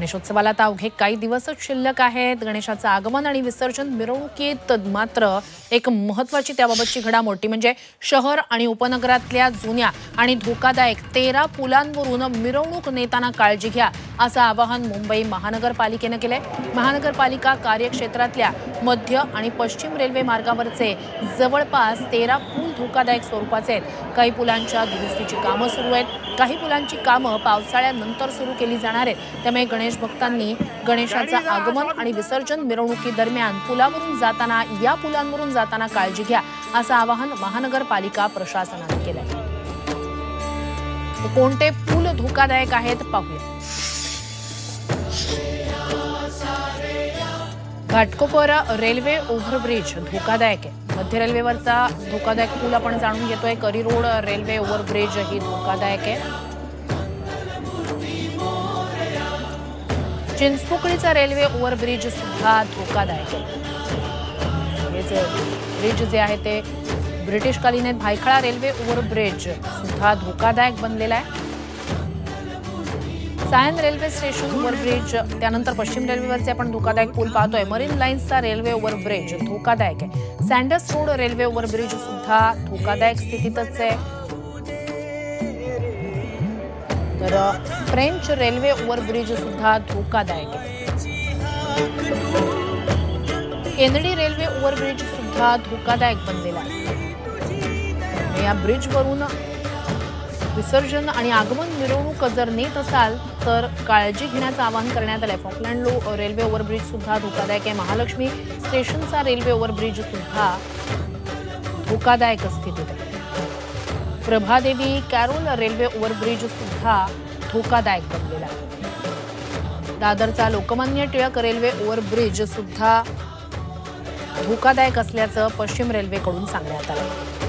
गणेशोत्सवाला आता अवघे काही दिवसच शिल्लक आहेत। गणेशाचं आगमन आणि विसर्जन मिरवणुकीत मात्र एक महत्त्वाची त्याबाबतची घडामोड म्हणजे शहर आणि उपनगरातल्या जुन्या आणि धोकादायक 13 पुलांवरून मिरवणूक नेताना काळजी घ्या असं आवाहन मुंबई महानगरपालिकेने केलंय। महानगरपालिका कार्यक्षेत्रातल्या मध्य आणि पश्चिम रेल्वे मार्गावरचे जवळपास 13 पूल धोकादायक स्वरूपाचे आहेत। काही पुलांच्या दुरुस्तीची कामं सुरू आहेत, काही पुलांची कामं पावसाळ्यानंतर सुरू केली जाणार आहेत। त्यामुळे गणेश भक्तांनी गणेशाचं आगमन आणि विसर्जन मिरवणुकीदरम्यान या पुलांवरून जाताना काळजी घ्या असं आवाहन महानगरपालिका प्रशासनाने केलंय। कोणते पूल धोकादायक आहेत पाहूया। घाटकोपर रेल्वे ओव्हरब्रिज धोकादायक आहे। मध्य रेल्वेवरचा धोकादायक पूल आपण जाणून घेतोय। करी रोड रेल्वे ओव्हरब्रिज ही धोकादायक आहे। चिंचपोकळीचा रेल्वे ओव्हरब्रिज सुद्धा धोकादायक आहे। हे ब्रिज जे आहे ते ब्रिटिशकालीन आहेत। भायखळा रेल्वे ओव्हरब्रिज सुद्धा धोकादायक बनलेला आहे। सायन रेल्वे स्टेशन ओव्हरब्रिज, त्यानंतर पश्चिम रेल्वेवरचे आपण धोकादायक पूल पाहतोय। मरीन लाईन्सचा रेल्वे ओव्हरब्रिज धोकादायक आहे। सँडर्स रोड रेल्वे ओव्हरब्रिज सुद्धा धोकादायक स्थितीतच आहे। तर फ्रेंच रेल्वे ओव्हरब्रिज सुद्धा धोकादायक आहे। केनडी रेल्वे ओव्हरब्रिज सुद्धा धोकादायक बनलेला आहे। या ब्रिजवरून विसर्जन आणि आगमन मिरवणूक जर नेत असाल तर काळजी घेण्याचं आवाहन करण्यात आलंय। फॉकलँड रेल्वे ओव्हरब्रिज सुद्धा धोकादायक आहे। महालक्ष्मी स्टेशनचा रेल्वे ओव्हरब्रिज सुद्धा धोकादायक स्थितीत आहे। प्रभादेवी कॅरोल रेल्वे ओव्हरब्रिज सुद्धा धोकादायक बनलेला आहे। दादरचा लोकमान्य टिळक रेल्वे ओव्हरब्रिज सुद्धा धोकादायक असल्याचं पश्चिम रेल्वेकडून सांगण्यात आलं।